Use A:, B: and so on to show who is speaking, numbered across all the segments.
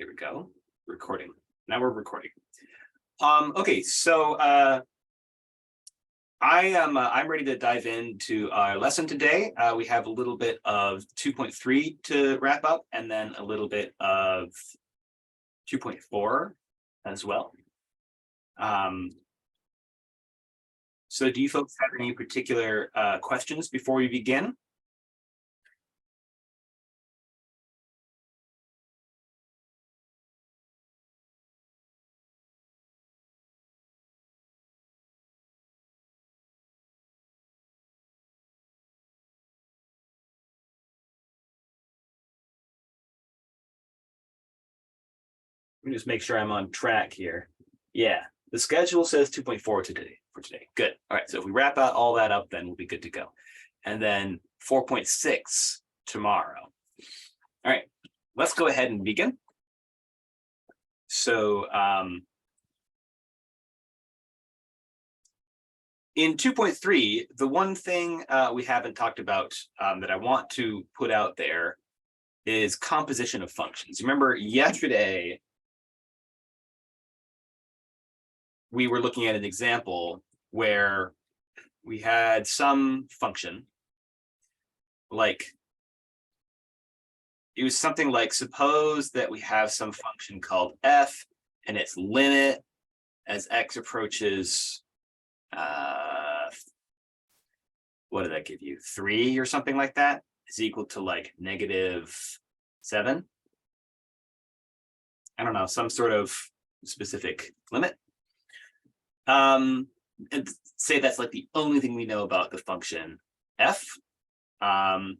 A: Here we go. Recording. Now we're recording. Okay, so I'm ready to dive into our lesson today. We have a little bit of 2.3 to wrap up, and then a little bit of 2.4 as well. So do you folks have any particular questions before we begin? Let me just make sure I'm on track here. Yeah, the schedule says 2.4 today for today. Good. All right, so if we wrap out all that up, then we'll be good to go. And then 4.6 tomorrow. All right, let's go ahead and begin. So in 2.3, the one thing we haven't talked about that I want to put out there is composition of functions. Remember yesterday, we were looking at an example where we had some function, like it was something like, suppose that we have some function called f, and its limit as x approaches, what did that give you? 3 or something like that is equal to like -7. I don't know, some sort of specific limit. And say that's like the only thing we know about the function f. Then,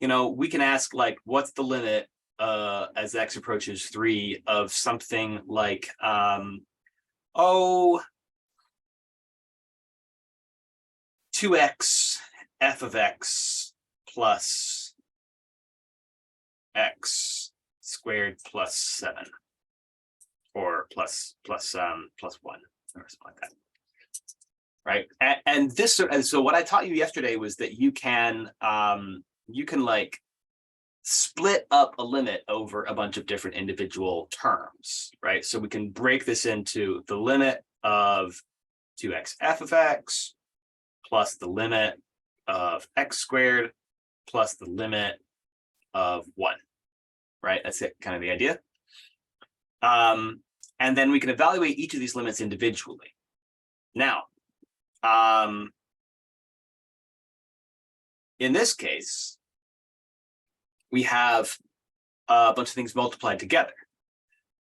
A: you know, we can ask like, what's the limit as x approaches 3 of something like, 2x f of x plus x squared plus 7. Or plus 1 or something like that, right? And this, and so what I taught you yesterday was that you can like split up a limit over a bunch of different individual terms, right? So we can break this into the limit of 2x f of x plus the limit of x squared plus the limit of 1, right? That's it, kind of the idea. And then we can evaluate each of these limits individually. Now, in this case, we have a bunch of things multiplied together,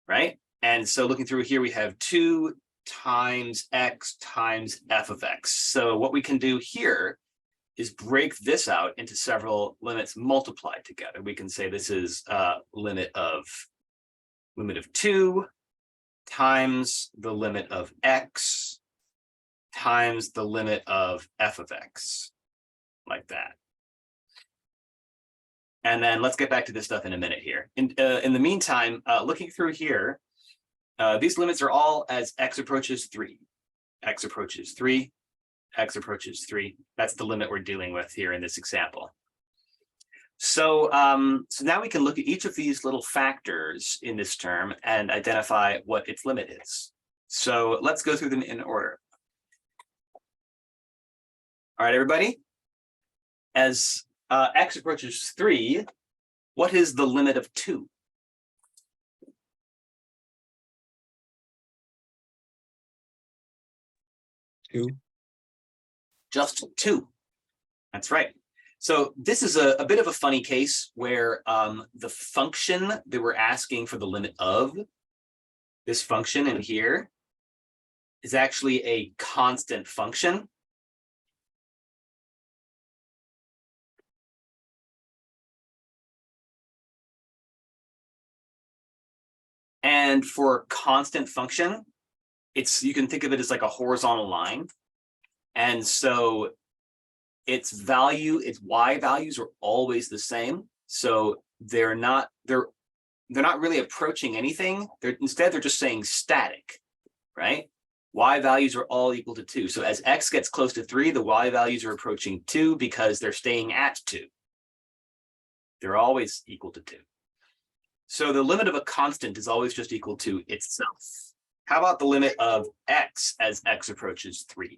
A: right? And so looking through here, we have 2 times x times f of x. So what we can do here is break this out into several limits multiplied together. We can say this is limit of 2 times the limit of x times the limit of f of x, like that. And then let's get back to this stuff in a minute here. In the meantime, looking through here, these limits are all as x approaches 3, x approaches 3, x approaches 3. That's the limit we're dealing with here in this example. So, so now we can look at each of these little factors in this term and identify what its limit is. So let's go through them in order. All right, everybody. As x approaches 3, what is the limit of 2? Just 2. That's right. So this is a bit of a funny case where the function that we're asking for the limit of, this function in here, is actually a constant function. And for constant function, you can think of it as like a horizontal line. And so its y values are always the same. So they're not really approaching anything. Instead, they're just saying static, right? Y values are all equal to 2. So as x gets close to 3, the y values are approaching 2 because they're staying at 2. They're always equal to 2. So the limit of a constant is always just equal to itself. How about the limit of x as x approaches 3?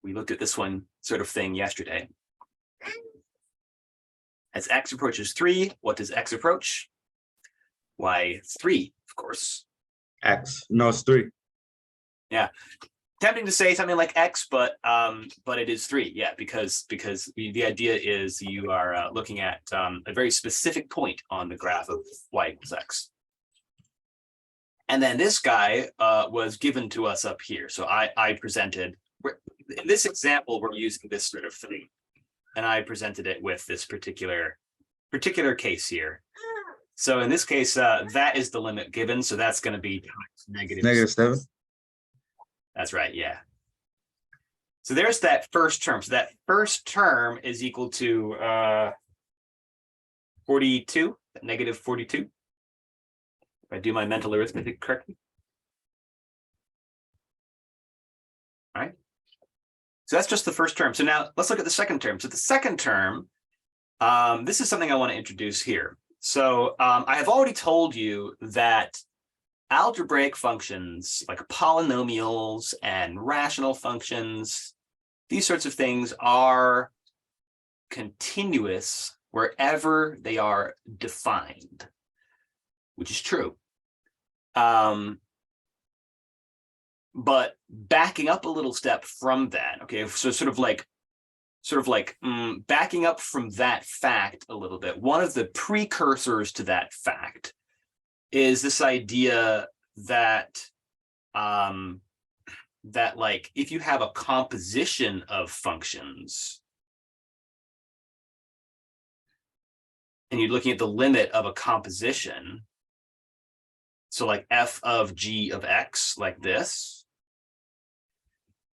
A: We looked at this one sort of thing yesterday. As x approaches 3, what does x approach? Why, 3, of course.
B: X. No, it's 3.
A: Yeah. Tempting to say something like x, but it is 3. Yeah, because the idea is you are looking at a very specific point on the graph of y equals x. And then this guy was given to us up here. So I presented, in this example, we're using this sort of thing. And I presented it with this particular case here. So in this case, that is the limit given. So that's going to be
B: Negative 7.
A: That's right. Yeah. So there's that first term. So that first term is equal to 42, negative 42. If I do my mental arithmetic correctly. All right. So that's just the first term. So now let's look at the second term. So the second term, this is something I want to introduce here. So I have already told you that algebraic functions like polynomials and rational functions, these sorts of things are continuous wherever they are defined, which is true. But backing up a little step from that, okay, so sort of like backing up from that fact a little bit, one of the precursors to that fact is this idea that that like if you have a composition of functions and you're looking at the limit of a composition, so like f of g of x like this,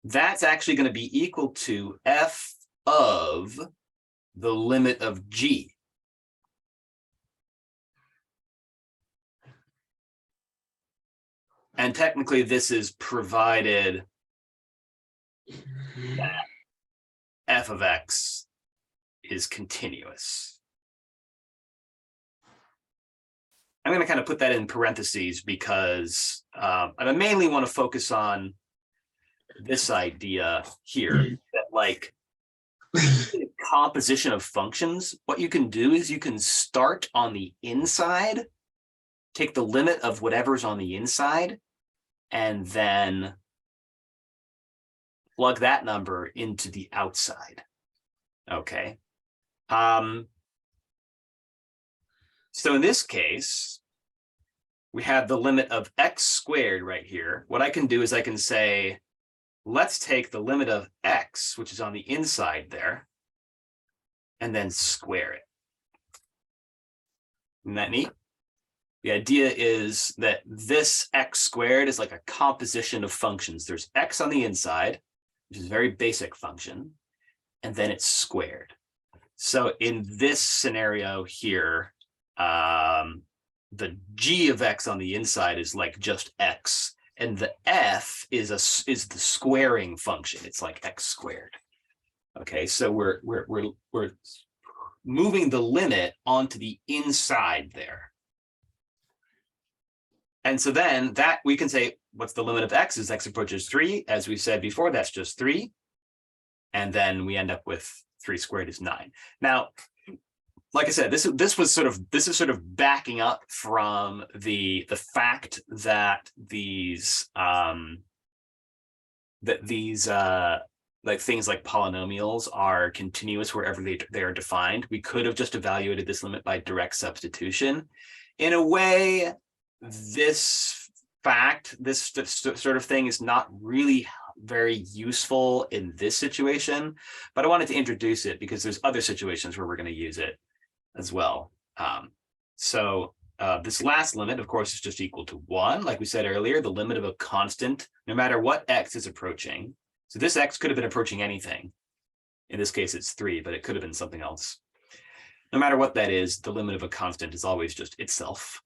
A: that's actually going to be equal to f of the limit of g. And technically, this is provided that f of x is continuous. I'm going to kind of put that in parentheses because I mainly want to focus on this idea here that like composition of functions, what you can do is you can start on the inside, take the limit of whatever's on the inside, and then plug that number into the outside. Okay. So in this case, we have the limit of x squared right here. What I can do is I can say, let's take the limit of x, which is on the inside there, and then square it. Isn't that neat? The idea is that this x squared is like a composition of functions. There's x on the inside, which is a very basic function, and then it's squared. So in this scenario here, the g of x on the inside is like just x, and the f is the squaring function. It's like x squared. Okay, so we're moving the limit onto the inside there. And so then that we can say, what's the limit of x as x approaches 3? As we said before, that's just 3. And then we end up with 3 squared is 9. Now, like I said, this is sort of backing up from the fact that these like things like polynomials are continuous wherever they are defined. We could have just evaluated this limit by direct substitution. In a way, this fact, this sort of thing is not really very useful in this situation, but I wanted to introduce it because there's other situations where we're going to use it as well. So this last limit, of course, is just equal to 1. Like we said earlier, the limit of a constant, no matter what x is approaching. So this x could have been approaching anything. In this case, it's 3, but it could have been something else. No matter what that is, the limit of a constant is always just itself.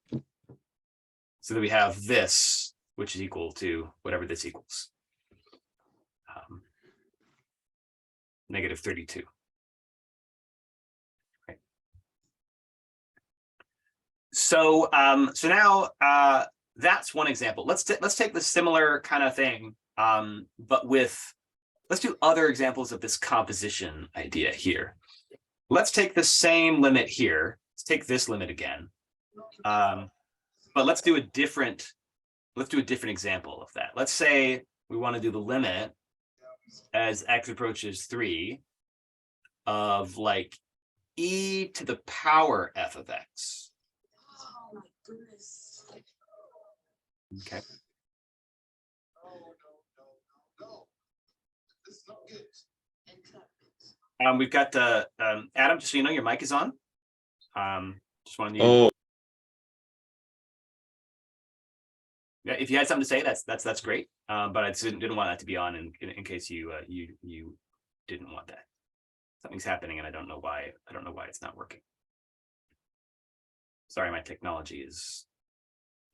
A: So that we have this, which is equal to whatever this equals. Negative 32. So now that's one example. Let's take the similar kind of thing, but let's do other examples of this composition idea here. Let's take the same limit here. Let's take this limit again, but let's do a different example of that. Let's say we want to do the limit as x approaches 3 of like e to the power f of x.
C: Oh my goodness.
A: Okay. We've got Adam, just so you know, your mic is on. Just wanted you.
B: Oh,
A: Yeah, if you had something to say, that's great. But I didn't want that to be on in case you didn't want that. Something's happening and I don't know why. I don't know why it's not working. Sorry, my technology is.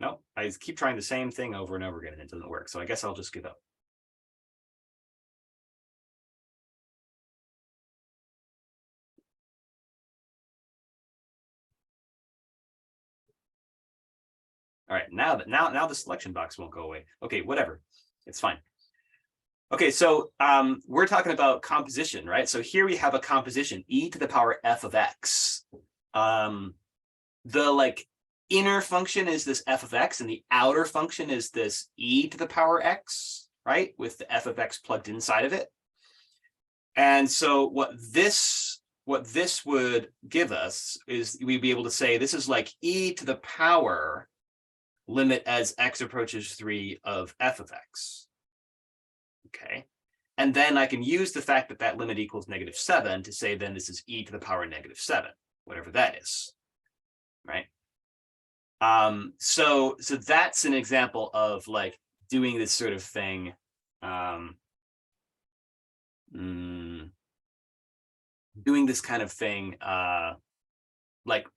A: No, I keep trying the same thing over and over again and it doesn't work. So I guess I'll just give up. All right, now the selection box won't go away. Okay, whatever, it's fine. Okay, so we're talking about composition, right? So here we have a composition, e to the power f of x. The like inner function is this f of x, and the outer function is this e to the power x, right? With the f of x plugged inside of it. And so what this would give us is we'd be able to say this is like e to the power limit as x approaches 3 of f of x. Okay, and then I can use the fact that that limit equals -7 to say then this is e to the power -7, whatever that is, right? So that's an example of like doing this sort of thing, doing this kind of thing, like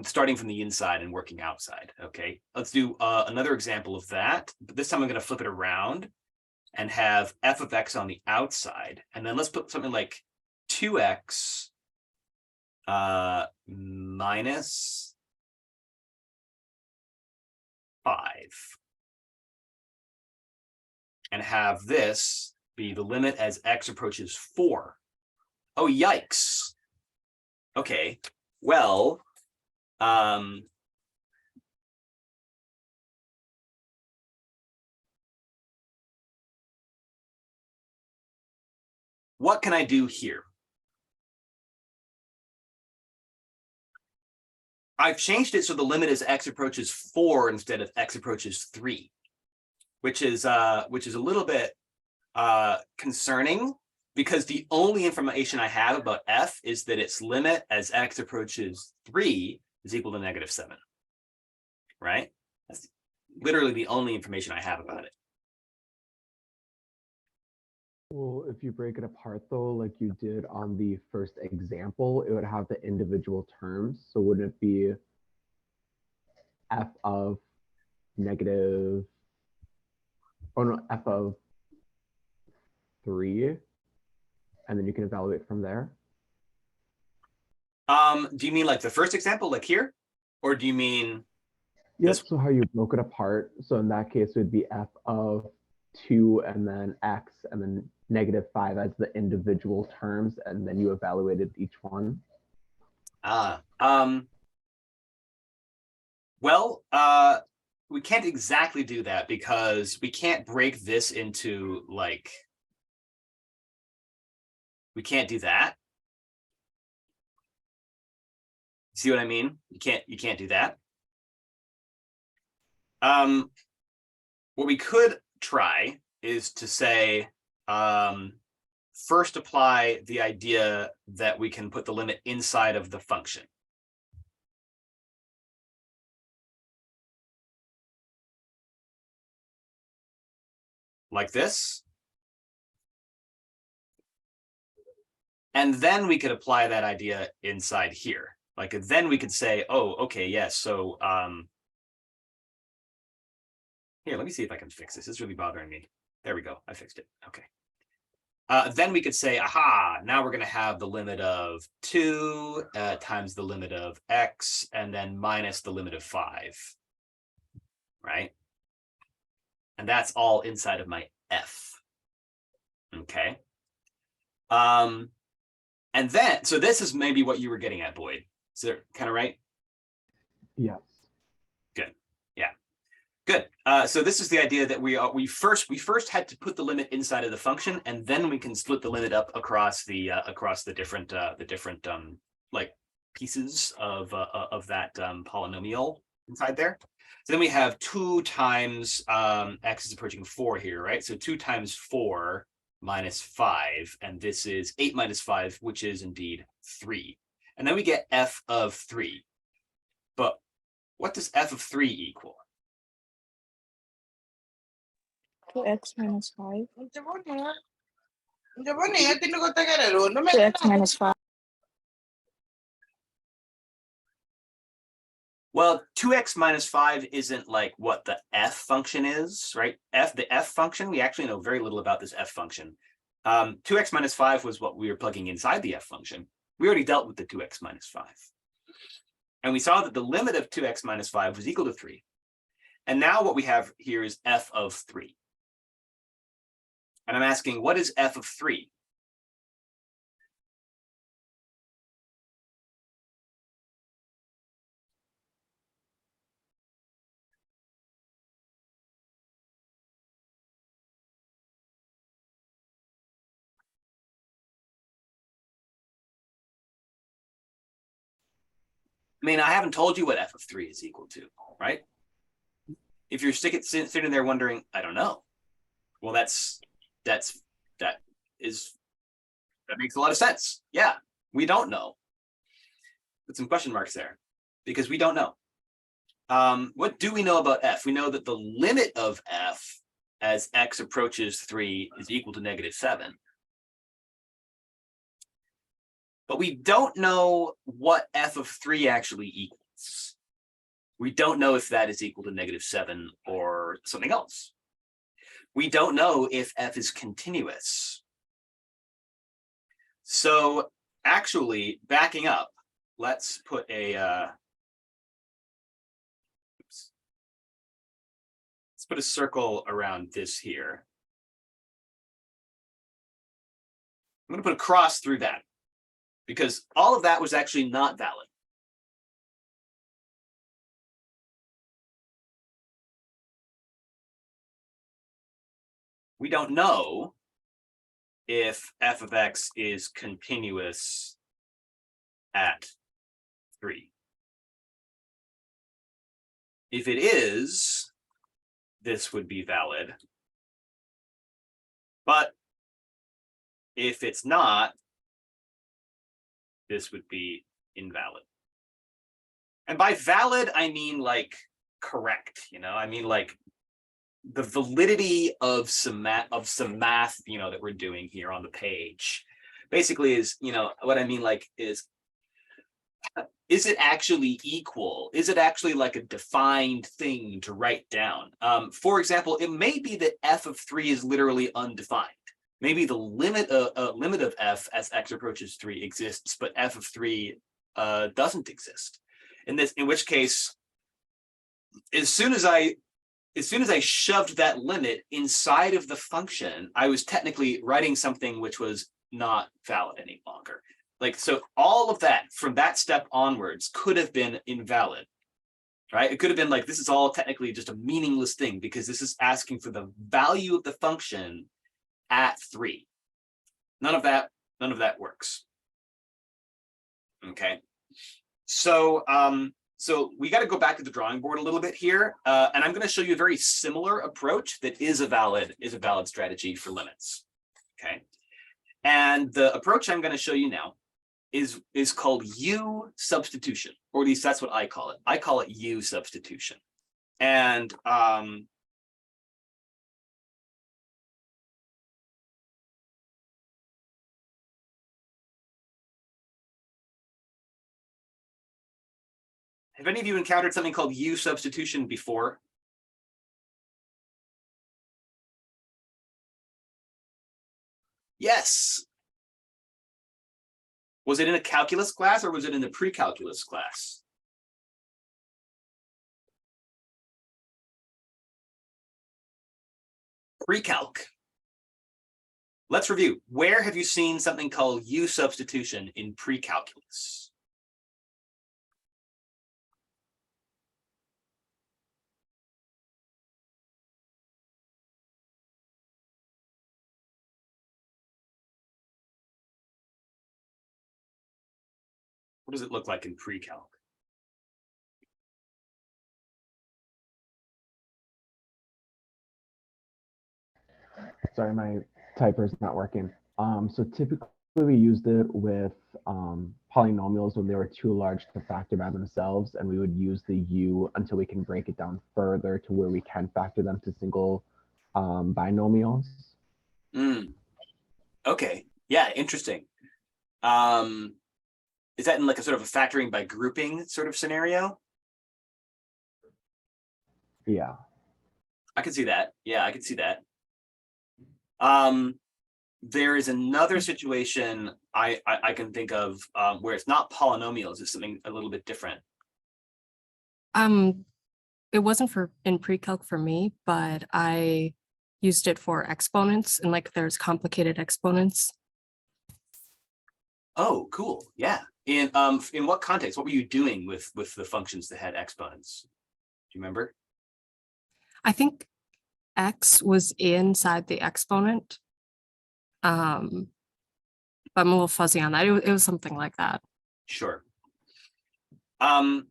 A: starting from the inside and working outside. Okay, let's do another example of that, but this time I'm going to flip it around and have f of x on the outside, and then let's put something like 2x minus 5, and have this be the limit as x approaches 4. Oh, yikes. Okay, well, what can I do here? I've changed it so the limit is x approaches 4 instead of x approaches 3, which is a little bit concerning, because the only information I have about f is that its limit as x approaches 3 is equal to -7, right? That's literally the only information I have about it.
D: Well, if you break it apart though, like you did on the first example, it would have the individual terms. So wouldn't it be f of negative, oh no, f of 3, and then you can evaluate from there?
A: Do you mean like the first example, like here? Or do you mean?
D: Yep, so how you broke it apart. So in that case, it would be f of 2 and then x and then -5 as the individual terms, and then you evaluated each one.
A: Well, we can't exactly do that because we can't break this into like, we can't do that. See what I mean? You can't do that. What we could try is to say, first apply the idea that we can put the limit inside of the function. Like this. And then we could apply that idea inside here. Like then we could say, oh, okay, yes. So here, let me see if I can fix this. It's really bothering me. There we go. I fixed it. Okay. then we could say, aha, now we're going to have the limit of 2 times the limit of x, and then minus the limit of 5, right? And that's all inside of my f. Okay. And then, so this is maybe what you were getting at, Boyd. Is that kind of right?
D: Yes.
A: Good. Yeah. Good. So this is the idea that we first had to put the limit inside of the function, and then we can split the limit up across the different like pieces of that polynomial inside there. So then we have 2 times x is approaching 4 here, right? So 2 times 4 minus 5, and this is 8 minus 5, which is indeed 3. And then we get f of 3. But what does f of 3 equal?
E: 2x minus 5.
C: Jabonnya
E: 2x minus 5.
A: Well, 2x minus 5 isn't like what the f function is, right? The f function, we actually know very little about this f function. 2x minus 5 was what we were plugging inside the f function. We already dealt with the 2x minus 5. And we saw that the limit of 2x minus 5 was equal to 3. And now what we have here is f of 3. And I'm asking, what is f of 3? I mean, I haven't told you what f of 3 is equal to, right? If you're sitting there wondering, I don't know. Well, that makes a lot of sense. Yeah, we don't know. Put some question marks there because we don't know. What do we know about f? We know that the limit of f as x approaches 3 is equal to -7. But we don't know what f of 3 actually equals. We don't know if that is equal to -7 or something else. We don't know if f is continuous. So actually, backing up, let's put a let's put a circle around this here. I'm going to put a cross through that, because all of that was actually not valid. We don't know if f of x is continuous at 3. If it is, this would be valid. But if it's not, this would be invalid. And by valid, I mean like correct, I mean like the validity of some math, that we're doing here on the page. Basically is, what I mean like is it actually equal? Is it actually like a defined thing to write down? For example, it may be that f of 3 is literally undefined. Maybe the limit of f as x approaches 3 exists, but f of 3 doesn't exist. In which case, as soon as I shoved that limit inside of the function, I was technically writing something which was not valid any longer. Like, so all of that from that step onwards could have been invalid, right? It could have been like, this is all technically just a meaningless thing because this is asking for the value of the function at 3. None of that works. Okay. So, so we got to go back to the drawing board a little bit here, and I'm going to show you a very similar approach that is a valid strategy for limits. Okay, and the approach I'm going to show you now is called U substitution, or at least that's what I call it. I call it U substitution, and have any of you encountered something called U substitution before? Yes. Was it in a calculus class or was it in the pre-calculus class? Pre-calc. Let's review. Where have you seen something called U substitution in pre-calculus? What does it look like in pre-calc?
D: Sorry, my typer's not working. So typically we used it with polynomials when they were too large to factor by themselves, and we would use the U until we can break it down further to where we can factor them to single binomials.
A: Okay, yeah, interesting. Is that in like a sort of a factoring by grouping sort of scenario?
D: Yeah.
A: I can see that. Yeah, I can see that. There is another situation I can think of where it's not polynomials, it's something a little bit different.
F: It wasn't in pre-calc for me, but I used it for exponents, and like there's complicated exponents.
A: Oh, cool. Yeah. In what context? What were you doing with the functions that had exponents? Do you remember?
F: I think x was inside the exponent. But I'm a little fuzzy on that. It was something like that.
A: Sure. I'll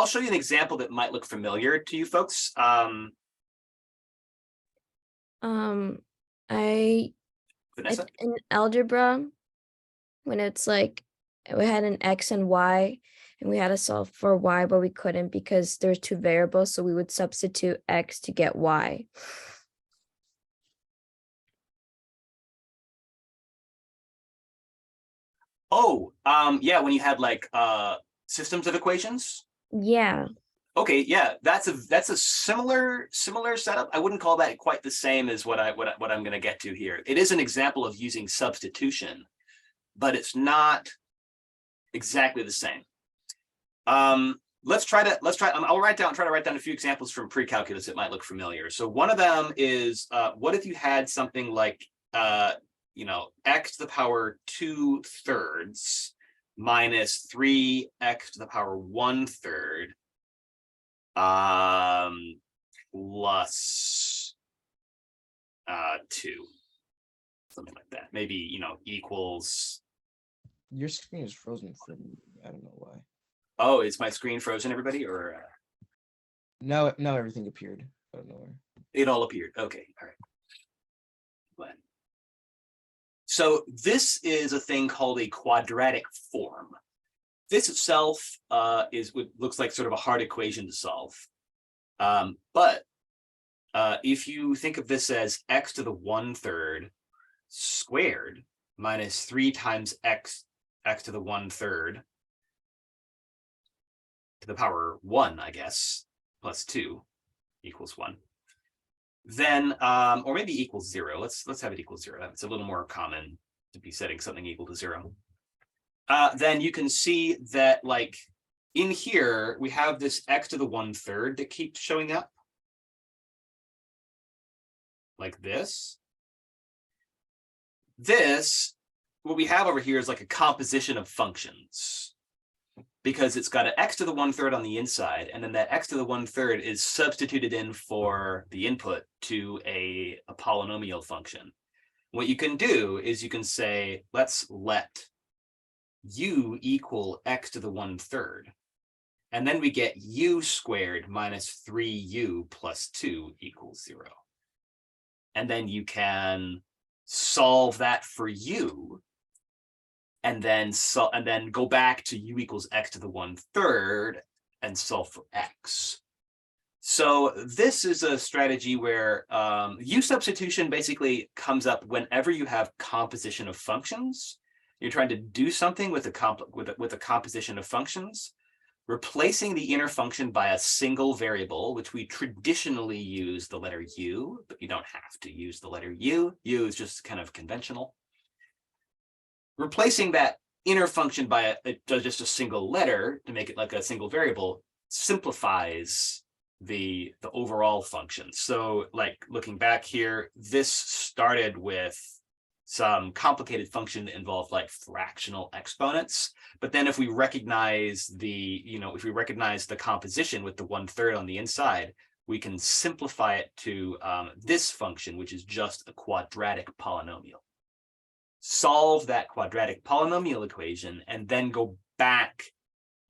A: show you an example that might look familiar to you folks. Vanessa?
G: In algebra, when it's like we had an x and y and we had to solve for y, but we couldn't because there's two variables, so we would substitute x to get y.
A: Oh, yeah, when you had like systems of equations.
G: Yeah.
A: Okay, yeah, that's a similar setup. I wouldn't call that quite the same as what I'm going to get to here. It is an example of using substitution, but it's not exactly the same. I'll try to write down a few examples from pre-calculus that might look familiar. So one of them is what if you had something like x to the power 2/3 minus 3x to the power 1/3 plus 2, something like that. Maybe equals.
H: Your screen is frozen for me. I don't know why.
A: Oh, is my screen frozen, everybody, or
H: Now everything appeared. I don't know where.
A: it all appeared? Okay, all right. Glad. So this is a thing called a quadratic form. This itself looks like sort of a hard equation to solve. But if you think of this as x to the 1/3 squared minus 3 times x to the 1/3 to the power 1, I guess, plus 2 equals 1. Then, or maybe equals 0. Let's have it equal 0. It's a little more common to be setting something equal to 0. Then you can see that, like, in here, we have this x to the 1/3 that keeps showing up. Like this. What we have over here is like a composition of functions. Because it's got an x to the 1/3 on the inside, and then that x to the 1/3 is substituted in for the input to a polynomial function. What you can do is you can say, let's let u equal x to the 1/3. And then we get u squared minus 3u plus 2 equals 0. And then you can solve that for u. And then go back to u equals x to the 1/3 and solve for x. So this is a strategy where u substitution basically comes up whenever you have composition of functions. You're trying to do something with a composition of functions. replacing the inner function by a single variable, which we traditionally use the letter u, but you don't have to use the letter u. U is just kind of conventional. Replacing that inner function by just a single letter to make it like a single variable simplifies the overall function. So like looking back here, this started with some complicated function that involved like fractional exponents. But then if we recognize if we recognize the composition with the 1/3 on the inside, we can simplify it to this function, which is just a quadratic polynomial. Solve that quadratic polynomial equation and then go back,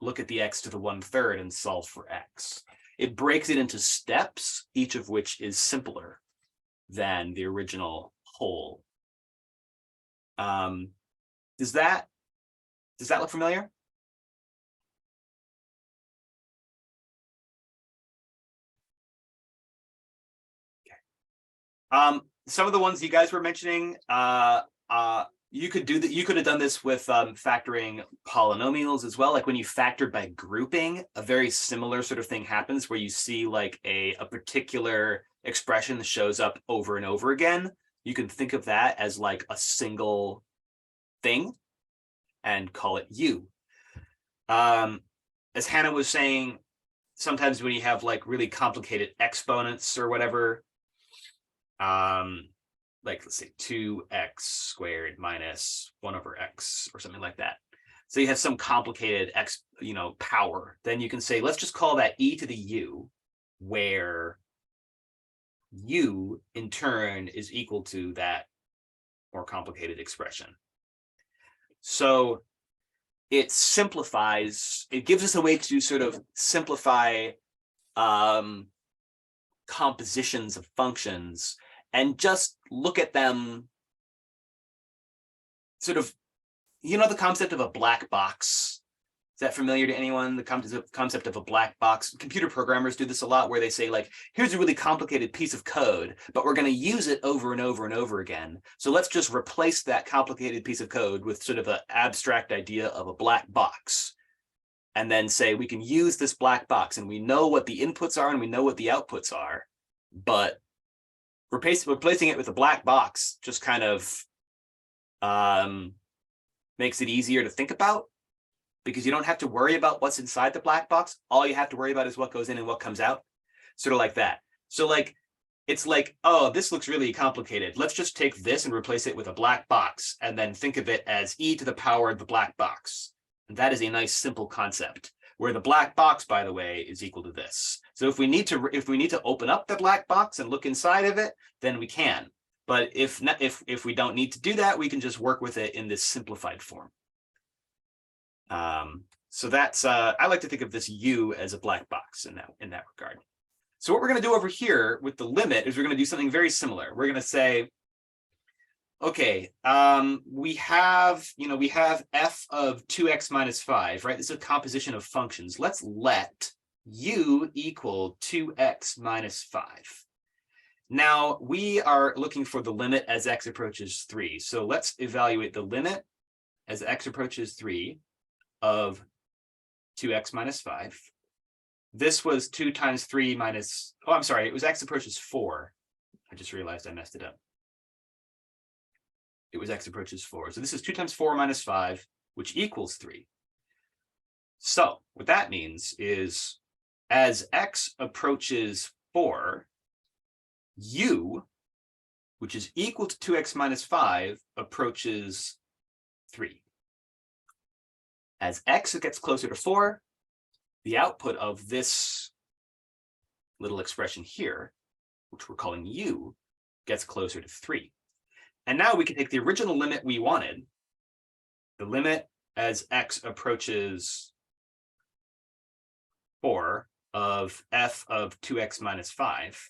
A: look at the x to the 1/3 and solve for x. It breaks it into steps, each of which is simpler than the original whole. Does that look familiar? Okay. Some of the ones you guys were mentioning, you could do that. You could have done this with factoring polynomials as well. Like when you factor by grouping, a very similar sort of thing happens where you see like a particular expression that shows up over and over again. You can think of that as like a single thing and call it u. As Hannah was saying, sometimes when you have like really complicated exponents or whatever, like let's say 2x squared minus 1/x or something like that. So you have some complicated power. Then you can say, let's just call that e to the u, where u in turn is equal to that more complicated expression. So it simplifies, it gives us a way to sort of simplify compositions of functions and just look at them sort of, the concept of a black box. Is that familiar to anyone? The concept of a black box. Computer programmers do this a lot where they say like, here's a really complicated piece of code, but we're going to use it over and over and over again. So let's just replace that complicated piece of code with sort of an abstract idea of a black box. And then say we can use this black box and we know what the inputs are and we know what the outputs are, but replacing it with a black box just kind of makes it easier to think about, because you don't have to worry about what's inside the black box. All you have to worry about is what goes in and what comes out, sort of like that. So like, it's like, oh, this looks really complicated. Let's just take this and replace it with a black box and then think of it as e to the power of the black box. And that is a nice simple concept, where the black box, by the way, is equal to this. So if we need to open up the black box and look inside of it, then we can. But if we don't need to do that, we can just work with it in this simplified form. So that's I like to think of this u as a black box in that regard. So what we're going to do over here with the limit is we're going to do something very similar. We're going to say, okay, we have f of 2x minus 5, right? This is a composition of functions. Let's let u equal 2x minus 5. Now we are looking for the limit as x approaches 3. So let's evaluate the limit as x approaches 3 of 2x minus 5. This was 2 times 3 minus, oh, I'm sorry, it was x approaches 4. I just realized I messed it up. It was x approaches 4. So this is 2 times 4 minus 5, which equals 3. So what that means is as x approaches 4, u, which is equal to 2x minus 5, approaches 3. As x gets closer to 4, the output of this little expression here, which we're calling u, gets closer to 3. And now we can take the original limit we wanted, the limit as x approaches 4 of f of 2x minus 5,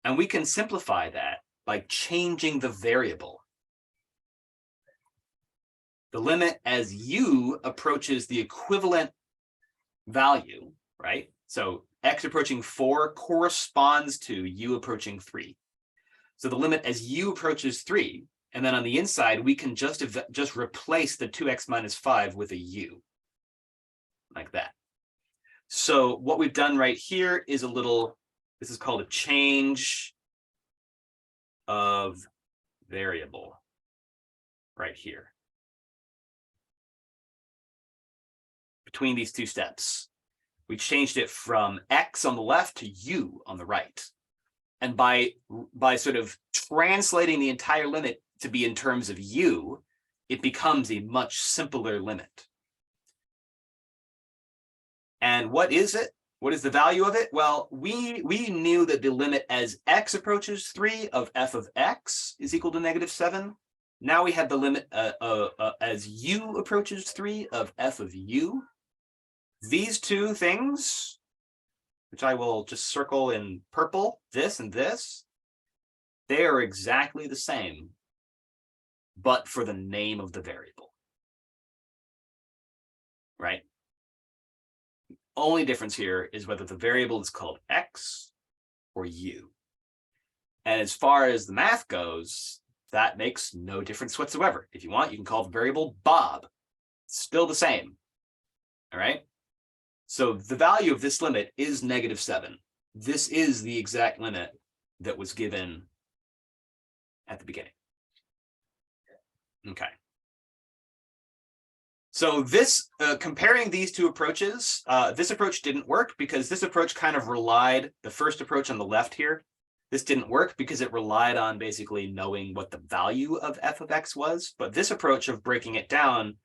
A: and we can simplify that by changing the variable. The limit as u approaches the equivalent value, right? So x approaching 4 corresponds to u approaching 3. So the limit as u approaches 3, and then on the inside, we can just replace the 2x minus 5 with a u. like that. So what we've done right here is this is called a change of variable right here. Between these two steps, we changed it from X on the left to U on the right. And by sort of translating the entire limit to be in terms of U, it becomes a much simpler limit. And what is it? What is the value of it? Well, we knew that the limit as X approaches 3 of f of X is equal to -7. Now we have the limit as U approaches 3 of f of U. These two things, which I will just circle in purple, this and this, they are exactly the same, but for the name of the variable, right? Only difference here is whether the variable is called X or U. And as far as the math goes, that makes no difference whatsoever. If you want, you can call the variable Bob. It's still the same, all right? So the value of this limit is -7. This is the exact limit that was given at the beginning. Okay. So this, comparing these two approaches, this approach didn't work because this approach kind of relied, the first approach on the left here, this didn't work because it relied on basically knowing what the value of f of X was. But this approach of breaking it down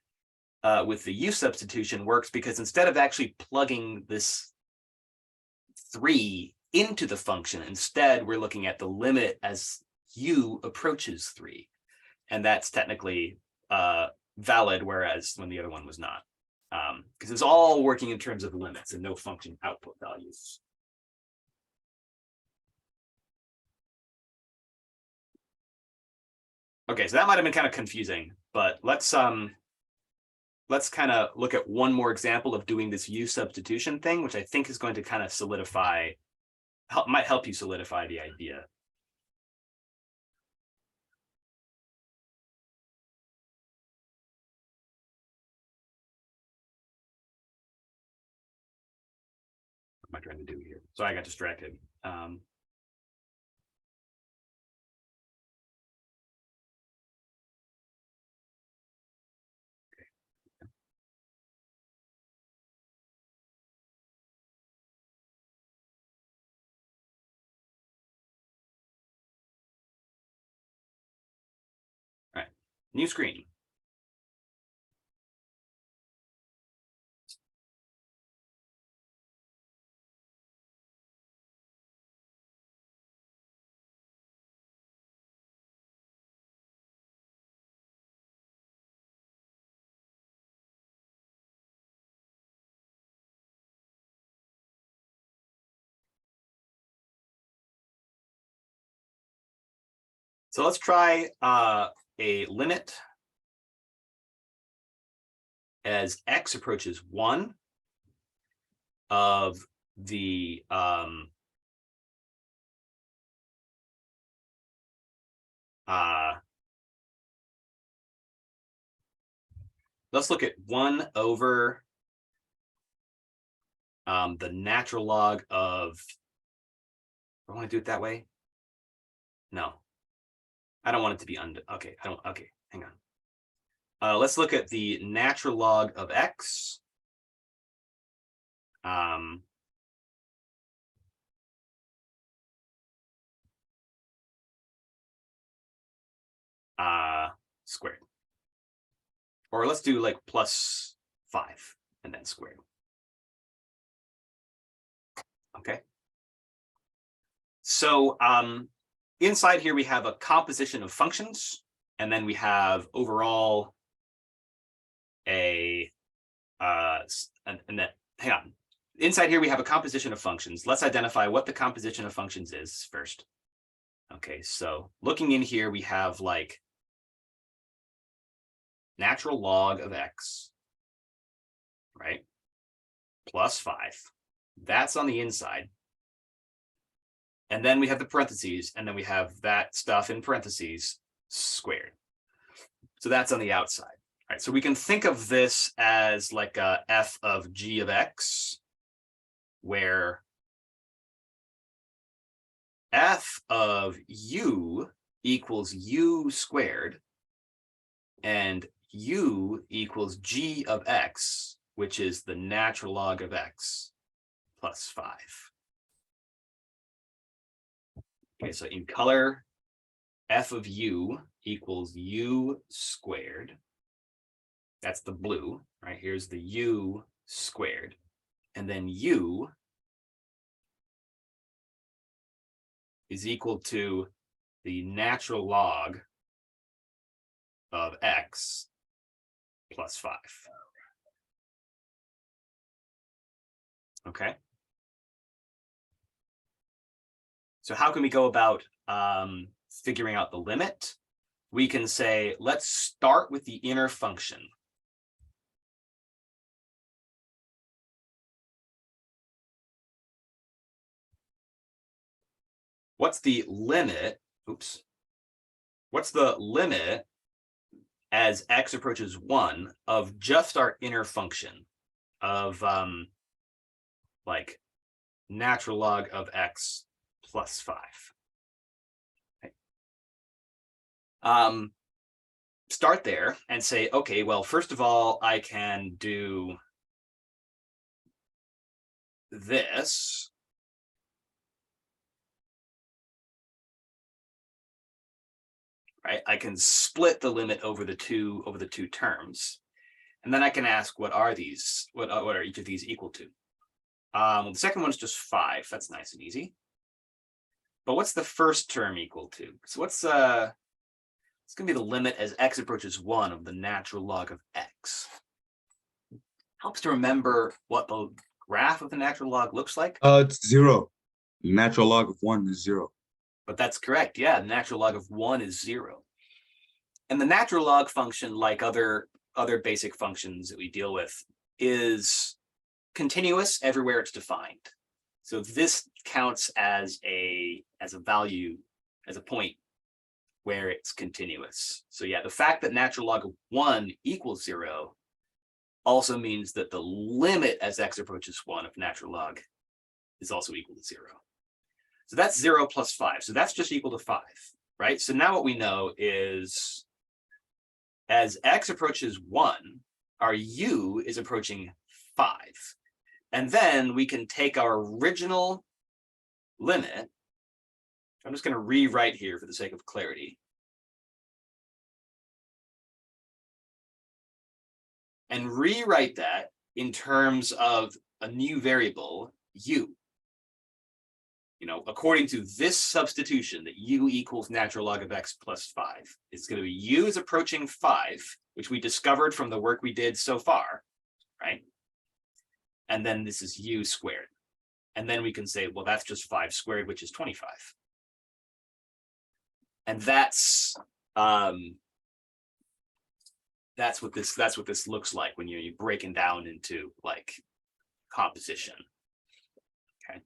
A: with the U substitution works because instead of actually plugging this 3 into the function, instead we're looking at the limit as U approaches 3. And that's technically valid, whereas when the other one was not. Because it's all working in terms of limits and no function output values. Okay, so that might have been kind of confusing, but let's kind of look at one more example of doing this U substitution thing, which I think is going to kind of might help you solidify the idea. What am I trying to do here? So I got distracted. All right, new screen. So let's try a limit as X approaches 1 of the let's look at 1 over the natural log of, I want to do it that way. No, I don't want it to be okay. Okay, hang on. Let's look at the natural log of X. Squared. Or let's do like +5 and then squared. Okay. So inside here we have a composition of functions, and then we have overall and then hang on. Inside here we have a composition of functions. Let's identify what the composition of functions is first. Okay, so looking in here, we have like natural log of X, right? +5. That's on the inside. And then we have the parentheses, and then we have that stuff in parentheses squared. So that's on the outside. right, so we can think of this as like a f of g of x, where f of u equals u squared, and u equals g of x, which is the natural log of x plus 5. Okay, so in color, f of u equals u squared. That's the blue, right? Here's the u squared. And then u is equal to the natural log of x plus 5. Okay. So how can we go about figuring out the limit? We can say, let's start with the inner function. What's the limit? Oops. What's the limit as x approaches 1 of just our inner function of like natural log of x plus 5? Okay. Start there and say, okay, well, first of all, I can do this. Right? I can split the limit over the two terms, and then I can ask, what are these? What are each of these equal to? The second one's just 5. That's nice and easy. But what's the first term equal to? So what's it's going to be the limit as x approaches 1 of the natural log of x. Helps to remember what the graph of the natural log looks like.
B: It's 0. Natural log of 1 is 0.
A: But that's correct. Yeah, the natural log of 1 is 0. And the natural log function, like other basic functions that we deal with, is continuous everywhere it's defined. So this counts as a value, as a point where it's continuous. So yeah, the fact that natural log of 1 equals 0 also means that the limit as x approaches 1 of natural log is also equal to 0. So that's 0 plus 5. So that's just equal to 5, right? So now what we know is as x approaches 1, our u is approaching 5. And then we can take our original limit. I'm just going to rewrite here for the sake of clarity. And rewrite that in terms of a new variable, u. You know, according to this substitution that u equals natural log of x plus 5, it's going to be u is approaching 5, which we discovered from the work we did so far, right? And then this is u squared. And then we can say, well, that's just 5 squared, which is 25. And that's what this looks like when you're breaking down into like composition. Okay.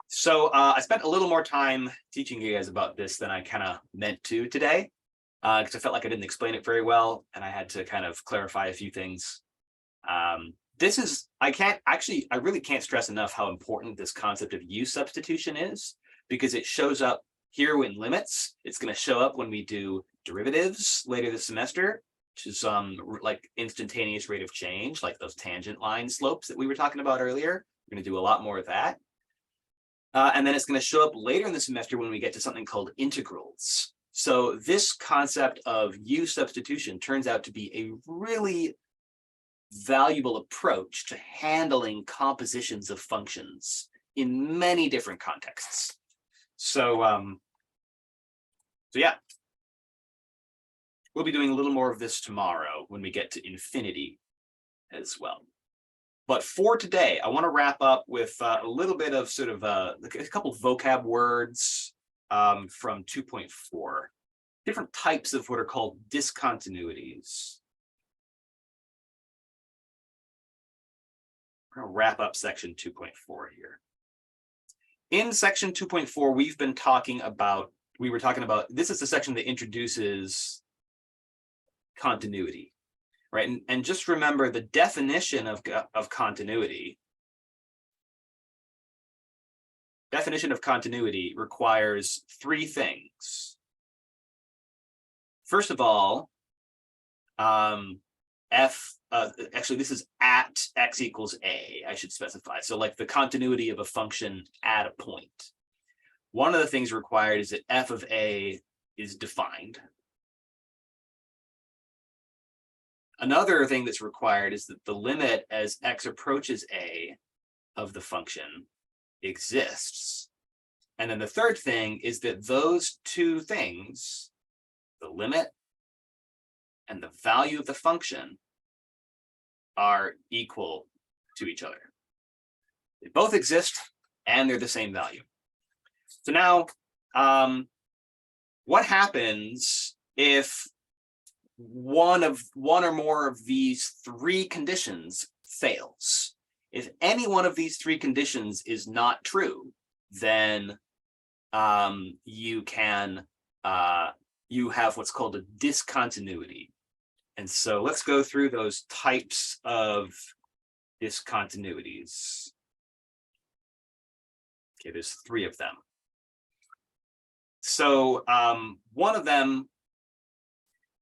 A: So I spent a little more time teaching you guys about this than I kind of meant to today, because I felt like I didn't explain it very well, and I had to kind of clarify a few things. I really can't stress enough how important this concept of u substitution is, because it shows up here in limits. It's going to show up when we do derivatives later this semester, which is like instantaneous rate of change, like those tangent line slopes that we were talking about earlier. We're going to do a lot more of that. And then it's going to show up later in the semester when we get to something called integrals. So this concept of u substitution turns out to be a really valuable approach to handling compositions of functions in many different contexts. So yeah, we'll be doing a little more of this tomorrow when we get to infinity as well. But for today, I want to wrap up with a little bit of sort of a couple of vocab words from 2.4, different types of what are called discontinuities. We're going to wrap up section 2.4 here. In section 2.4, we were talking about, this is the section that introduces continuity, right? And just remember the definition of continuity. Definition of continuity requires three things. First of all, actually this is at x equals a, I should specify. So like the continuity of a function at a point. One of the things required is that f of a is defined. Another thing that's required is that the limit as x approaches a of the function exists. And then the third thing is that those two things, the limit and the value of the function, are equal to each other. They both exist and they're the same value. So now, what happens if one or more of these three conditions fails? If any one of these three conditions is not true, then you have what's called a discontinuity. And so let's go through those types of discontinuities. Okay, there's three of them. So one of them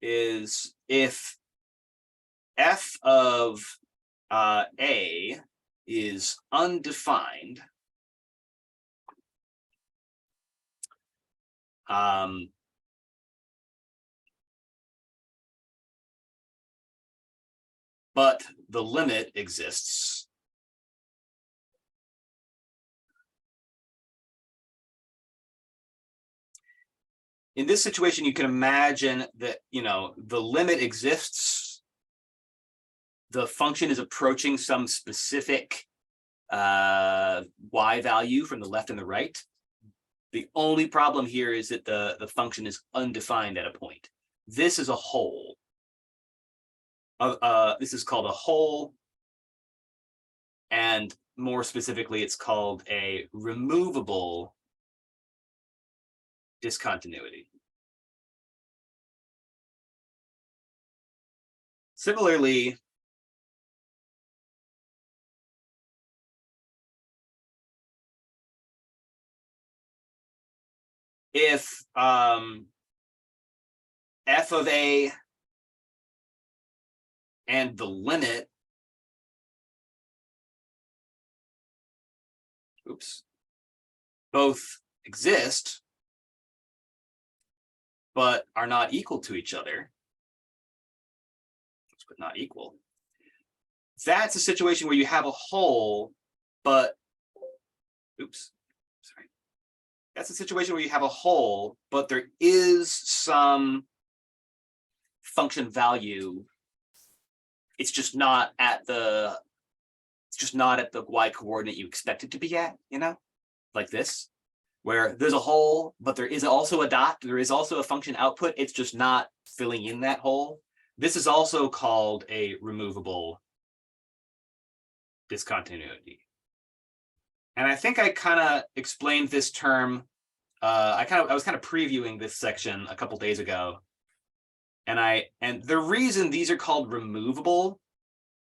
A: is if f of a is undefined, but the limit exists. In this situation, you can imagine that, the limit exists. The function is approaching some specific y value from the left and the right. The only problem here is that the function is undefined at a point. This is a hole. This is called a hole. And more specifically, it's called a removable discontinuity. Similarly, if f of a and the limit, both exist, but are not equal to each other, but not equal, that's a situation where you have a hole, but, that's a situation where you have a hole, but there is some function value. It's just not at the y coordinate you expect it to be at, like this, where there's a hole, but there is also a dot. There is also a function output. It's just not filling in that hole. This is also called a removable discontinuity. And I think I kind of explained this term. I was kind of previewing this section a couple days ago. And the reason these are called removable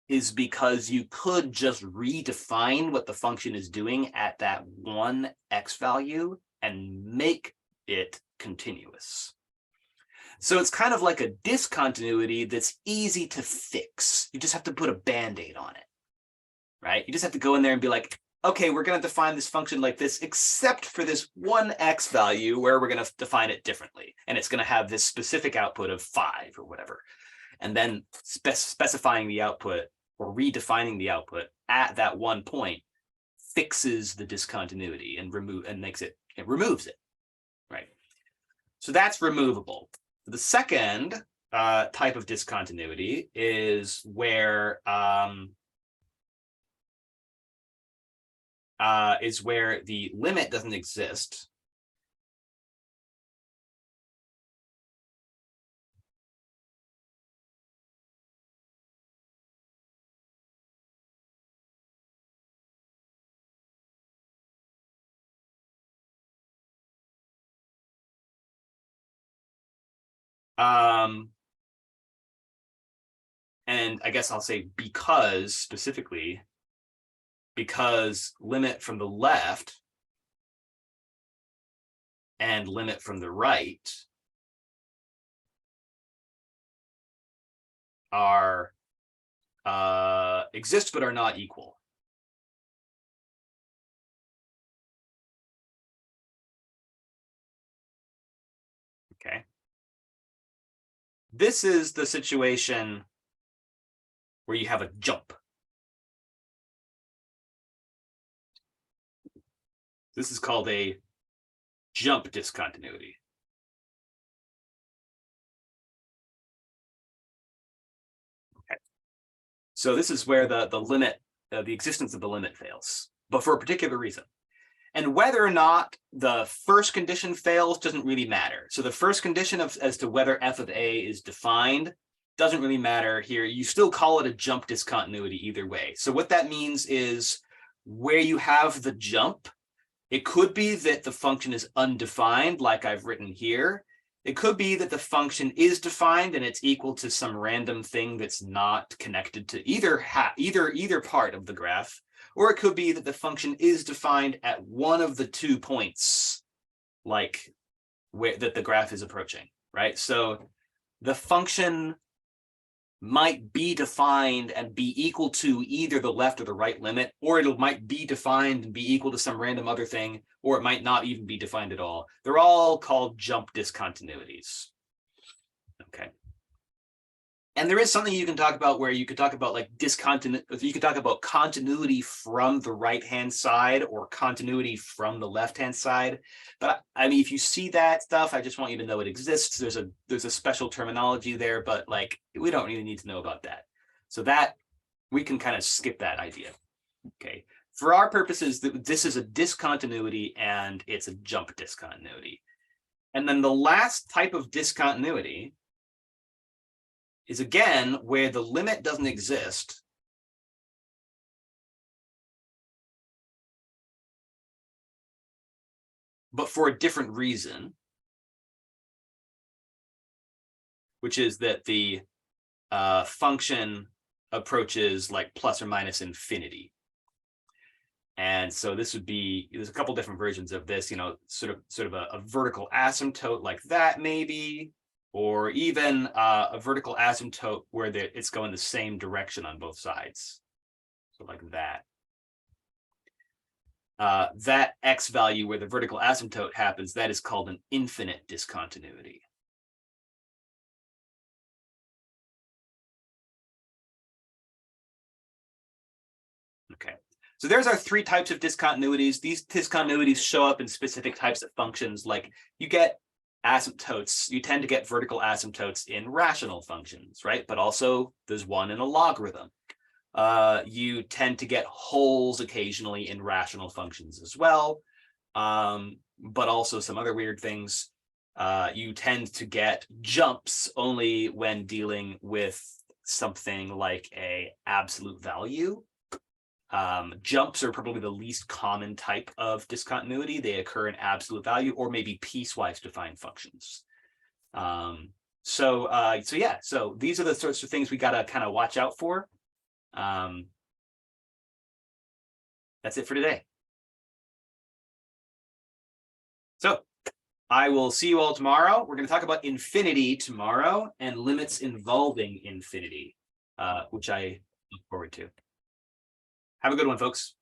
A: is because you could just redefine what the function is doing at that one x value and make it continuous. So it's kind of like a discontinuity that's easy to fix. You just have to put a band-aid on it, right? You just have to go in there and be like, okay, we're going to define this function like this, except for this one x value where we're going to define it differently. And it's going to have this specific output of 5 or whatever. And then specifying the output or redefining the output at that one point fixes the discontinuity and removes it, right? So that's removable. The second type of discontinuity is where the limit doesn't exist. and I guess I'll say because specifically, because limit from the left and limit from the right are exist but are not equal. Okay. This is the situation where you have a jump. This is called a jump discontinuity. Okay. So this is where the limit, the existence of the limit fails, but for a particular reason. And whether or not the first condition fails doesn't really matter. So the first condition as to whether f of a is defined doesn't really matter here. You still call it a jump discontinuity either way. So what that means is where you have the jump, it could be that the function is undefined, like I've written here. It could be that the function is defined and it's equal to some random thing that's not connected to either part of the graph. Or it could be that the function is defined at one of the 2 points, like where that the graph is approaching, right? So the function might be defined and be equal to either the left or the right limit, or it might be defined and be equal to some random other thing, or it might not even be defined at all. They're all called jump discontinuities. Okay. And there is something you can talk about where you could talk about like discontinuity. You could talk about continuity from the right-hand side or continuity from the left-hand side. But I mean, if you see that stuff, I just want you to know it exists. There's a special terminology there, but like we don't really need to know about that. So that we can kind of skip that idea. Okay. For our purposes, this is a discontinuity and it's a jump discontinuity. And then the last type of discontinuity is again where the limit doesn't exist, but for a different reason, which is that the function approaches like plus or minus infinity. And so this would be, there's a couple different versions of this, you know, sort of a vertical asymptote like that maybe, or even a vertical asymptote where it's going the same direction on both sides. So like that. That x value where the vertical asymptote happens, that is called an infinite discontinuity. Okay, so there's our 3 types of discontinuities. These discontinuities show up in specific types of functions, like you get asymptotes, you tend to get vertical asymptotes in rational functions, right? But also there's one in a logarithm. You tend to get holes occasionally in rational functions as well, but also some other weird things. You tend to get jumps only when dealing with something like a absolute value. Jumps are probably the least common type of discontinuity. They occur in absolute value or maybe piecewise defined functions. So yeah, so these are the sorts of things we got to kind of watch out for. That's it for today. So I will see you all tomorrow. We're going to talk about infinity tomorrow and limits involving infinity, which I look forward to. Have a good one, folks.